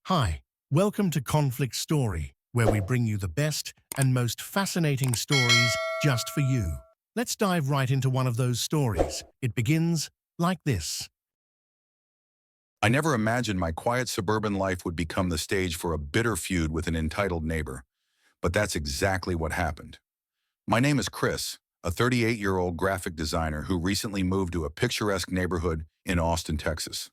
Hi, welcome to Conflict Story, where we bring you the best and most fascinating stories just for you. Let's dive right into one of those stories. It begins like this. I never imagined my quiet suburban life would become the stage for a bitter feud with an entitled neighbor, but that's exactly what happened. My name is Chris, a 38-year-old graphic designer who recently moved to a picturesque neighborhood in Austin, Texas.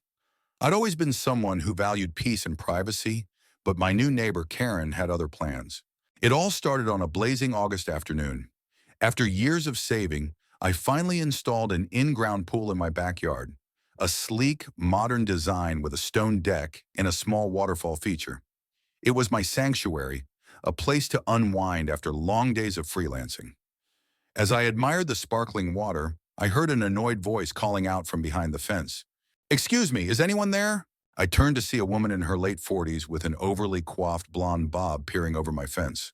I'd always been someone who valued peace and privacy, but my new neighbor, Karen, had other plans. It all started on a blazing August afternoon. After years of saving, I finally installed an in-ground pool in my backyard, a sleek, modern design with a stone deck and a small waterfall feature. It was my sanctuary, a place to unwind after long days of freelancing. As I admired the sparkling water, I heard an annoyed voice calling out from behind the fence. "Excuse me, is anyone there?" I turned to see a woman in her late 40s with an overly coiffed blonde bob peering over my fence.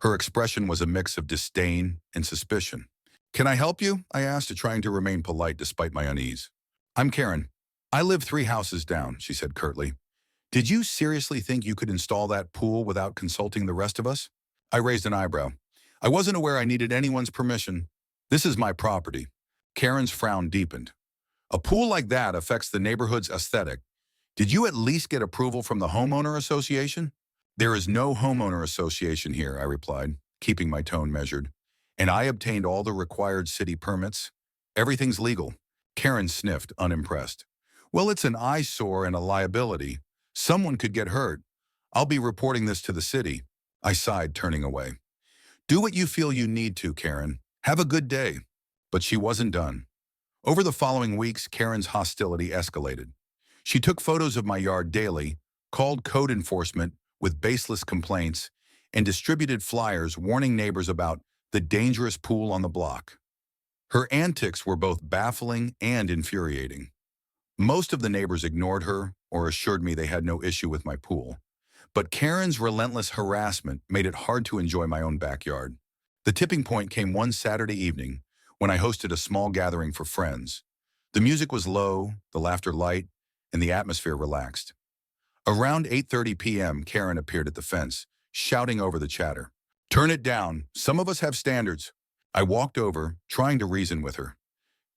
Her expression was a mix of disdain and suspicion. "Can I help you?" I asked, trying to remain polite despite my unease. "I'm Karen. I live 3 houses down," she said curtly. "Did you seriously think you could install that pool without consulting the rest of us?" I raised an eyebrow. I wasn't aware I needed anyone's permission. "This is my property." Karen's frown deepened. "A pool like that affects the neighborhood's aesthetic. Did you at least get approval from the homeowner association?" "There is no homeowner association here," I replied, keeping my tone measured. "And I obtained all the required city permits. Everything's legal." Karen sniffed, unimpressed. "Well, it's an eyesore and a liability. Someone could get hurt. I'll be reporting this to the city." I sighed, turning away. "Do what you feel you need to, Karen. Have a good day." But she wasn't done. Over the following weeks, Karen's hostility escalated. She took photos of my yard daily, called code enforcement with baseless complaints, and distributed flyers warning neighbors about the dangerous pool on the block. Her antics were both baffling and infuriating. Most of the neighbors ignored her or assured me they had no issue with my pool. But Karen's relentless harassment made it hard to enjoy my own backyard. The tipping point came one Saturday evening when I hosted a small gathering for friends. The music was low, the laughter light, and the atmosphere relaxed. Around 8:30 p.m., Karen appeared at the fence, shouting over the chatter. "Turn it down. Some of us have standards." I walked over, trying to reason with her.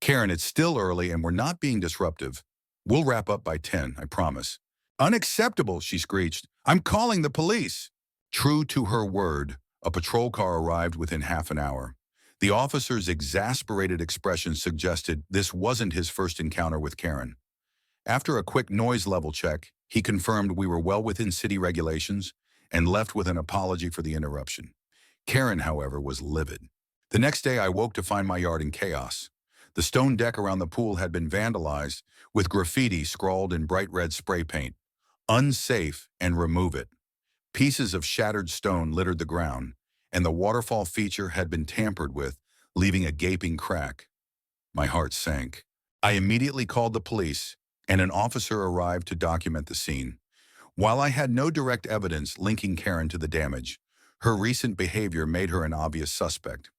"Karen, it's still early and we're not being disruptive. We'll wrap up by 10, I promise." "Unacceptable," she screeched. "I'm calling the police." True to her word, a patrol car arrived within half an hour. The officer's exasperated expression suggested this wasn't his first encounter with Karen. After a quick noise level check, he confirmed we were well within city regulations and left with an apology for the interruption. Karen, however, was livid. The next day, I woke to find my yard in chaos. The stone deck around the pool had been vandalized, with graffiti scrawled in bright red spray paint. "Unsafe and remove it." Pieces of shattered stone littered the ground, and the waterfall feature had been tampered with, leaving a gaping crack. My heart sank. I immediately called the police, and an officer arrived to document the scene. While I had no direct evidence linking Karen to the damage, her recent behavior made her an obvious suspect.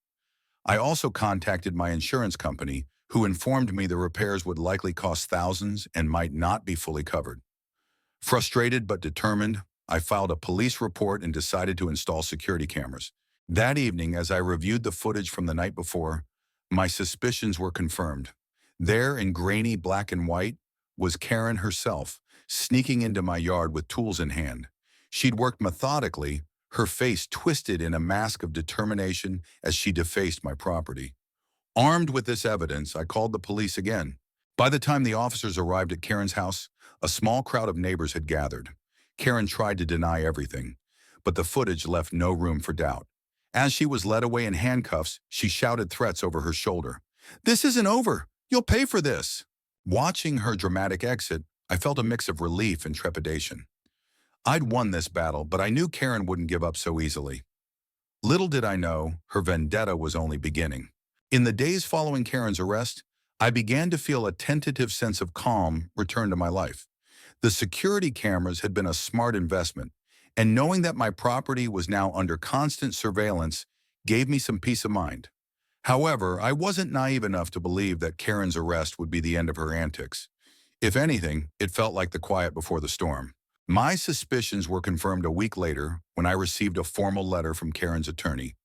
I also contacted my insurance company, who informed me the repairs would likely cost thousands and might not be fully covered. Frustrated but determined, I filed a police report and decided to install security cameras. That evening, as I reviewed the footage from the night before, my suspicions were confirmed. There, in grainy black and white, was Karen herself, sneaking into my yard with tools in hand. She'd worked methodically, her face twisted in a mask of determination as she defaced my property. Armed with this evidence, I called the police again. By the time the officers arrived at Karen's house, a small crowd of neighbors had gathered. Karen tried to deny everything, but the footage left no room for doubt. As she was led away in handcuffs, she shouted threats over her shoulder. "This isn't over. You'll pay for this." Watching her dramatic exit, I felt a mix of relief and trepidation. I'd won this battle, but I knew Karen wouldn't give up so easily. Little did I know, her vendetta was only beginning. In the days following Karen's arrest, I began to feel a tentative sense of calm return to my life. The security cameras had been a smart investment, and knowing that my property was now under constant surveillance gave me some peace of mind. However, I wasn't naive enough to believe that Karen's arrest would be the end of her antics. If anything, it felt like the quiet before the storm. My suspicions were confirmed a week later when I received a formal letter from Karen's attorney.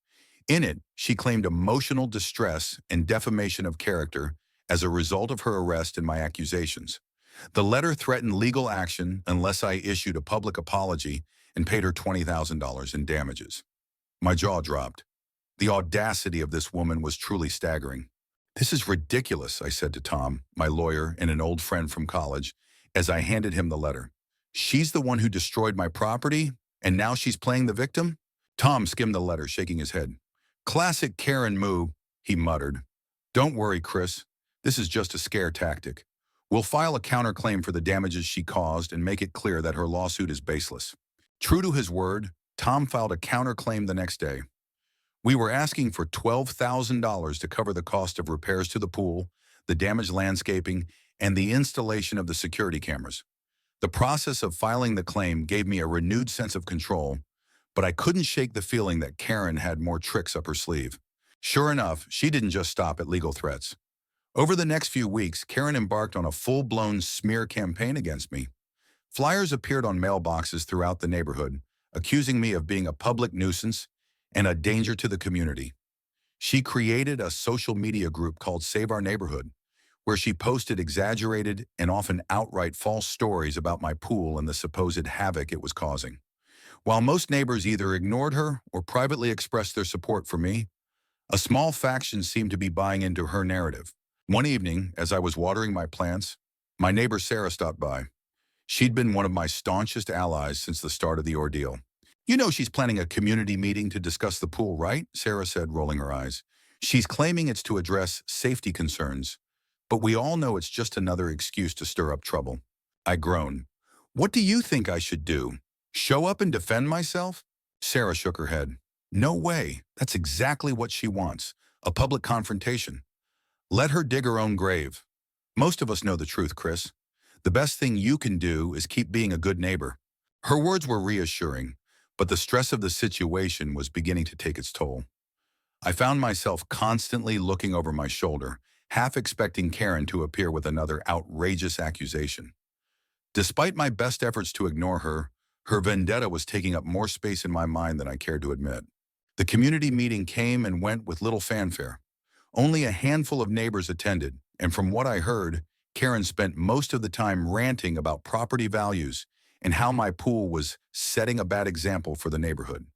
In it, she claimed emotional distress and defamation of character as a result of her arrest and my accusations. The letter threatened legal action unless I issued a public apology and paid her $20,000 in damages. My jaw dropped. The audacity of this woman was truly staggering. "This is ridiculous," I said to Tom, my lawyer and an old friend from college, as I handed him the letter. "She's the one who destroyed my property, and now she's playing the victim?" Tom skimmed the letter, shaking his head. "Classic Karen move," he muttered. "Don't worry, Chris. This is just a scare tactic. We'll file a counterclaim for the damages she caused and make it clear that her lawsuit is baseless." True to his word, Tom filed a counterclaim the next day. We were asking for $12,000 to cover the cost of repairs to the pool, the damaged landscaping, and the installation of the security cameras. The process of filing the claim gave me a renewed sense of control, but I couldn't shake the feeling that Karen had more tricks up her sleeve. Sure enough, she didn't just stop at legal threats. Over the next few weeks, Karen embarked on a full-blown smear campaign against me. Flyers appeared on mailboxes throughout the neighborhood, accusing me of being a public nuisance and a danger to the community. She created a social media group called Save Our Neighborhood, where she posted exaggerated and often outright false stories about my pool and the supposed havoc it was causing. While most neighbors either ignored her or privately expressed their support for me, a small faction seemed to be buying into her narrative. One evening, as I was watering my plants, my neighbor Sarah stopped by. She'd been one of my staunchest allies since the start of the ordeal. "You know she's planning a community meeting to discuss the pool, right?" Sarah said, rolling her eyes. "She's claiming it's to address safety concerns, but we all know it's just another excuse to stir up trouble." I groaned. "What do you think I should do? Show up and defend myself?" Sarah shook her head. "No way. That's exactly what she wants. A public confrontation. Let her dig her own grave. Most of us know the truth, Chris. The best thing you can do is keep being a good neighbor." Her words were reassuring, but the stress of the situation was beginning to take its toll. I found myself constantly looking over my shoulder, half expecting Karen to appear with another outrageous accusation. Despite my best efforts to ignore her, her vendetta was taking up more space in my mind than I cared to admit. The community meeting came and went with little fanfare. Only a handful of neighbors attended, and from what I heard, Karen spent most of the time ranting about property values and how my pool was setting a bad example for the neighborhood.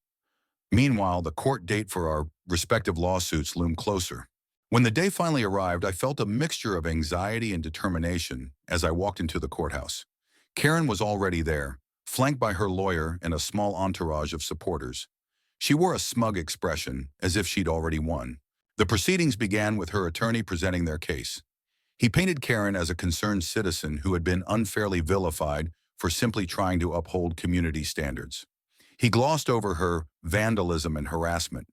Meanwhile, the court date for our respective lawsuits loomed closer. When the day finally arrived, I felt a mixture of anxiety and determination as I walked into the courthouse. Karen was already there, flanked by her lawyer and a small entourage of supporters. She wore a smug expression, as if she'd already won. The proceedings began with her attorney presenting their case. He painted Karen as a concerned citizen who had been unfairly vilified for simply trying to uphold community standards. He glossed over her vandalism and harassment,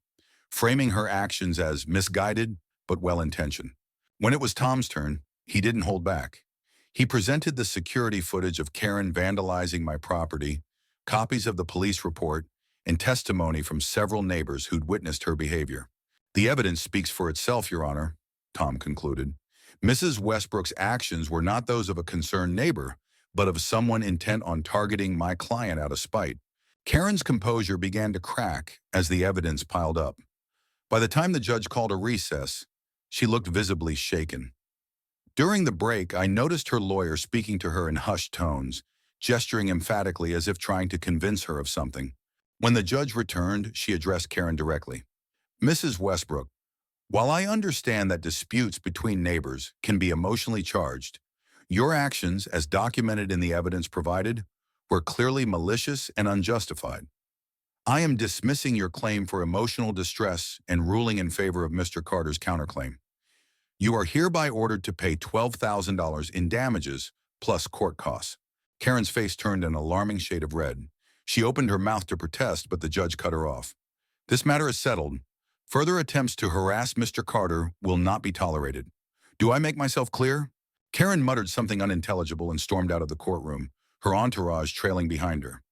framing her actions as misguided but well-intentioned. When it was Tom's turn, he didn't hold back. He presented the security footage of Karen vandalizing my property, copies of the police report, and testimony from several neighbors who'd witnessed her behavior. "The evidence speaks for itself, Your Honor," Tom concluded. "Mrs. Westbrook's actions were not those of a concerned neighbor, but of someone intent on targeting my client out of spite." Karen's composure began to crack as the evidence piled up. By the time the judge called a recess, she looked visibly shaken. During the break, I noticed her lawyer speaking to her in hushed tones, gesturing emphatically as if trying to convince her of something. When the judge returned, she addressed Karen directly. "Mrs. Westbrook, while I understand that disputes between neighbors can be emotionally charged, your actions, as documented in the evidence provided, were clearly malicious and unjustified. I am dismissing your claim for emotional distress and ruling in favor of Mr. Carter's counterclaim. You are hereby ordered to pay $12,000 in damages plus court costs." Karen's face turned an alarming shade of red. She opened her mouth to protest, but the judge cut her off. "This matter is settled. Further attempts to harass Mr. Carter will not be tolerated. Do I make myself clear?" Karen muttered something unintelligible and stormed out of the courtroom, her entourage trailing behind her.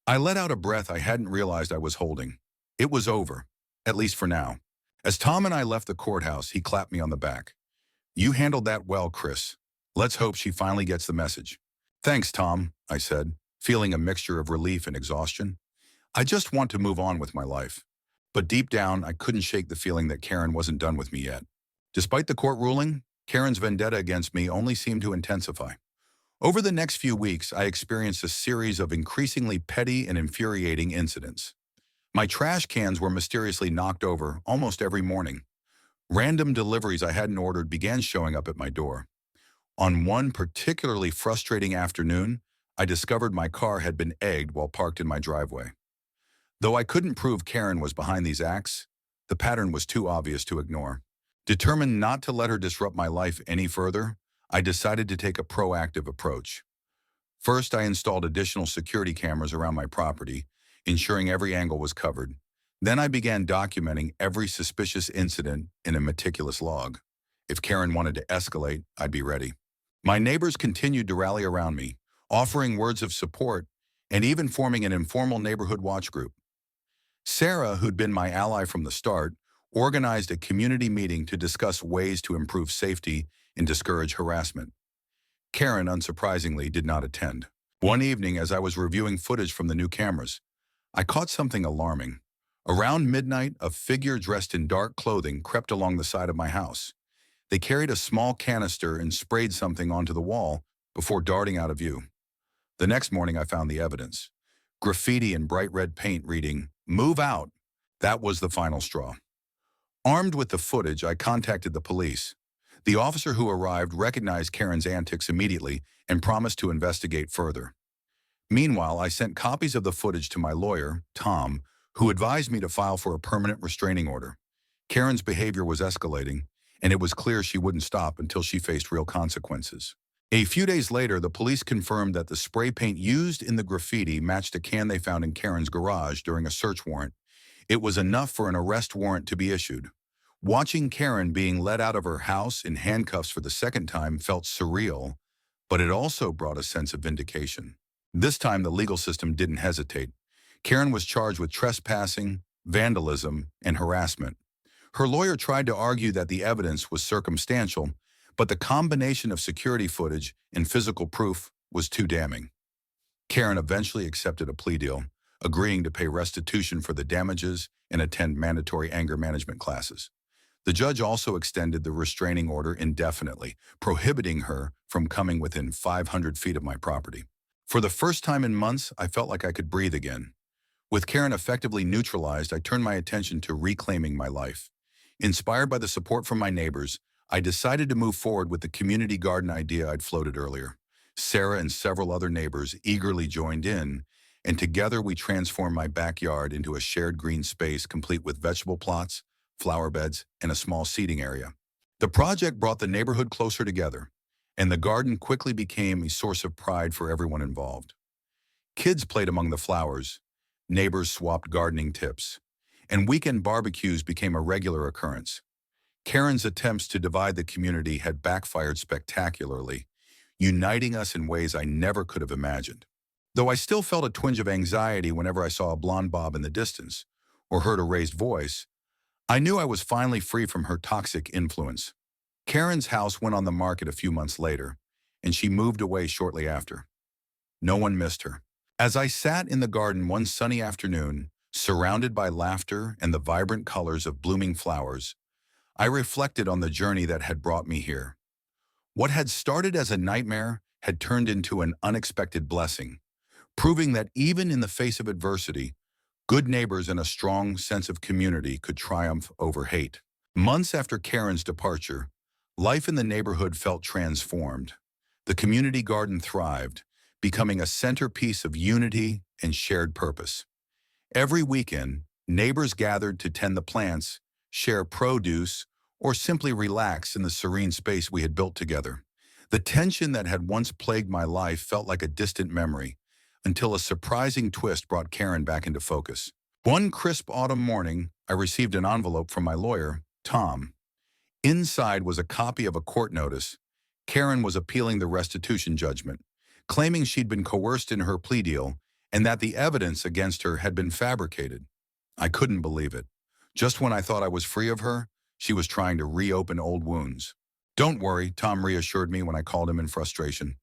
I let out a breath I hadn't realized I was holding. It was over, at least for now. As Tom and I left the courthouse, he clapped me on the back. "You handled that well, Chris. Let's hope she finally gets the message." "Thanks, Tom," I said. feeling a mixture of relief and exhaustion. I just want to move on with my life. But deep down, I couldn't shake the feeling that Karen wasn't done with me yet. Despite the court ruling, Karen's vendetta against me only seemed to intensify. Over the next few weeks, I experienced a series of increasingly petty and infuriating incidents. My trash cans were mysteriously knocked over almost every morning. Random deliveries I hadn't ordered began showing up at my door. On one particularly frustrating afternoon, I discovered my car had been egged while parked in my driveway. Though I couldn't prove Karen was behind these acts, the pattern was too obvious to ignore. Determined not to let her disrupt my life any further, I decided to take a proactive approach. First, I installed additional security cameras around my property, ensuring every angle was covered. Then I began documenting every suspicious incident in a meticulous log. If Karen wanted to escalate, I'd be ready. My neighbors continued to rally around me, offering words of support and even forming an informal neighborhood watch group. Sarah, who'd been my ally from the start, organized a community meeting to discuss ways to improve safety and discourage harassment. Karen, unsurprisingly, did not attend. One evening, as I was reviewing footage from the new cameras, I caught something alarming. Around midnight, a figure dressed in dark clothing crept along the side of my house. They carried a small canister and sprayed something onto the wall before darting out of view. The next morning, I found the evidence. Graffiti in bright red paint reading, "Move out." That was the final straw. Armed with the footage, I contacted the police. The officer who arrived recognized Karen's antics immediately and promised to investigate further. Meanwhile, I sent copies of the footage to my lawyer, Tom, who advised me to file for a permanent restraining order. Karen's behavior was escalating, and it was clear she wouldn't stop until she faced real consequences. A few days later, the police confirmed that the spray paint used in the graffiti matched a can they found in Karen's garage during a search warrant. It was enough for an arrest warrant to be issued. Watching Karen being let out of her house in handcuffs for the second time felt surreal, but it also brought a sense of vindication. This time, the legal system didn't hesitate. Karen was charged with trespassing, vandalism, and harassment. Her lawyer tried to argue that the evidence was circumstantial, but the combination of security footage and physical proof was too damning. Karen eventually accepted a plea deal, agreeing to pay restitution for the damages and attend mandatory anger management classes. The judge also extended the restraining order indefinitely, prohibiting her from coming within 500 feet of my property. For the first time in months, I felt like I could breathe again. With Karen effectively neutralized, I turned my attention to reclaiming my life. Inspired by the support from my neighbors, I decided to move forward with the community garden idea I'd floated earlier. Sarah and several other neighbors eagerly joined in, and together we transformed my backyard into a shared green space complete with vegetable plots, flower beds, and a small seating area. The project brought the neighborhood closer together, and the garden quickly became a source of pride for everyone involved. Kids played among the flowers, neighbors swapped gardening tips, and weekend barbecues became a regular occurrence. Karen's attempts to divide the community had backfired spectacularly, uniting us in ways I never could have imagined. Though I still felt a twinge of anxiety whenever I saw a blonde bob in the distance or heard a raised voice, I knew I was finally free from her toxic influence. Karen's house went on the market a few months later, and she moved away shortly after. No one missed her. As I sat in the garden one sunny afternoon, surrounded by laughter and the vibrant colors of blooming flowers, I reflected on the journey that had brought me here. What had started as a nightmare had turned into an unexpected blessing, proving that even in the face of adversity, good neighbors and a strong sense of community could triumph over hate. Months after Karen's departure, life in the neighborhood felt transformed. The community garden thrived, becoming a centerpiece of unity and shared purpose. Every weekend, neighbors gathered to tend the plants, share produce, or simply relax in the serene space we had built together. The tension that had once plagued my life felt like a distant memory, until a surprising twist brought Karen back into focus. One crisp autumn morning, I received an envelope from my lawyer, Tom. Inside was a copy of a court notice. Karen was appealing the restitution judgment, claiming she'd been coerced in her plea deal and that the evidence against her had been fabricated. I couldn't believe it. Just when I thought I was free of her, she was trying to reopen old wounds. "Don't worry," Tom reassured me when I called him in frustration.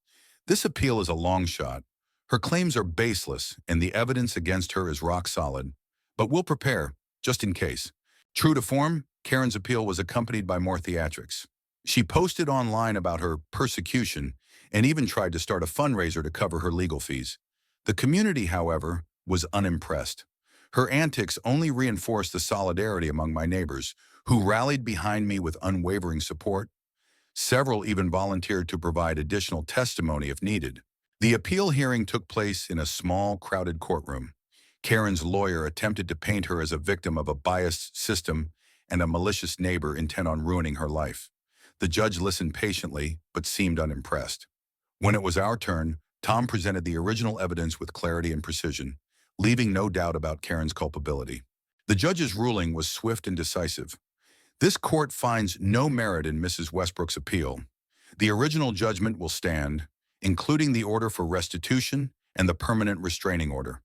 "This appeal is a long shot. Her claims are baseless, and the evidence against her is rock solid. But we'll prepare, just in case. True to form, Karen's appeal was accompanied by more theatrics. She posted online about her persecution and even tried to start a fundraiser to cover her legal fees. The community, however, was unimpressed. Her antics only reinforced the solidarity among my neighbors, who rallied behind me with unwavering support. Several even volunteered to provide additional testimony if needed. The appeal hearing took place in a small, crowded courtroom. Karen's lawyer attempted to paint her as a victim of a biased system and a malicious neighbor intent on ruining her life. The judge listened patiently, but seemed unimpressed. When it was our turn, Tom presented the original evidence with clarity and precision, leaving no doubt about Karen's culpability. The judge's ruling was swift and decisive. This court finds no merit in Mrs. Westbrook's appeal. The original judgment will stand, including the order for restitution and the permanent restraining order.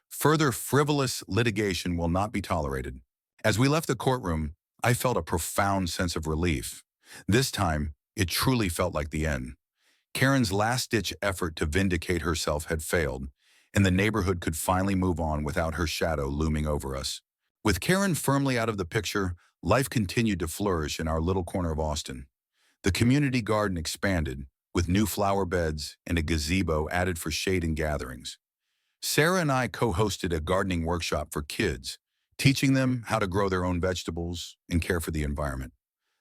Further frivolous litigation will not be tolerated. As we left the courtroom, I felt a profound sense of relief. This time, it truly felt like the end. Karen's last-ditch effort to vindicate herself had failed, and the neighborhood could finally move on without her shadow looming over us. With Karen firmly out of the picture, life continued to flourish in our little corner of Austin. The community garden expanded, with new flower beds and a gazebo added for shade and gatherings. Sarah and I co-hosted a gardening workshop for kids, teaching them how to grow their own vegetables and care for the environment.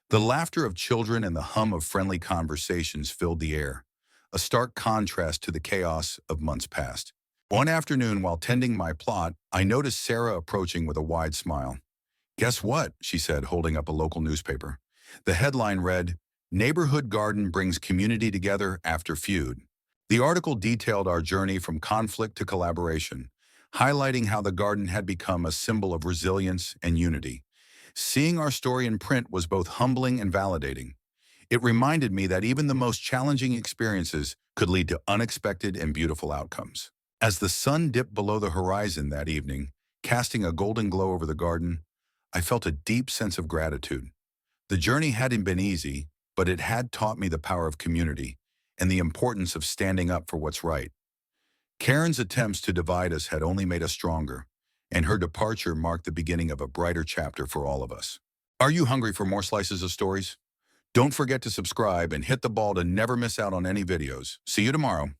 The laughter of children and the hum of friendly conversations filled the air, a stark contrast to the chaos of months past. One afternoon, while tending my plot, I noticed Sarah approaching with a wide smile. "Guess what?" she said, holding up a local newspaper. The headline read, "Neighborhood Garden Brings Community Together After Feud." The article detailed our journey from conflict to collaboration, highlighting how the garden had become a symbol of resilience and unity. Seeing our story in print was both humbling and validating. It reminded me that even the most challenging experiences could lead to unexpected and beautiful outcomes. As the sun dipped below the horizon that evening, casting a golden glow over the garden, I felt a deep sense of gratitude. The journey hadn't been easy, but it had taught me the power of community and the importance of standing up for what's right. Karen's attempts to divide us had only made us stronger, and her departure marked the beginning of a brighter chapter for all of us. Are you hungry for more slices of stories? Don't forget to subscribe and hit the bell to never miss out on any videos. See you tomorrow.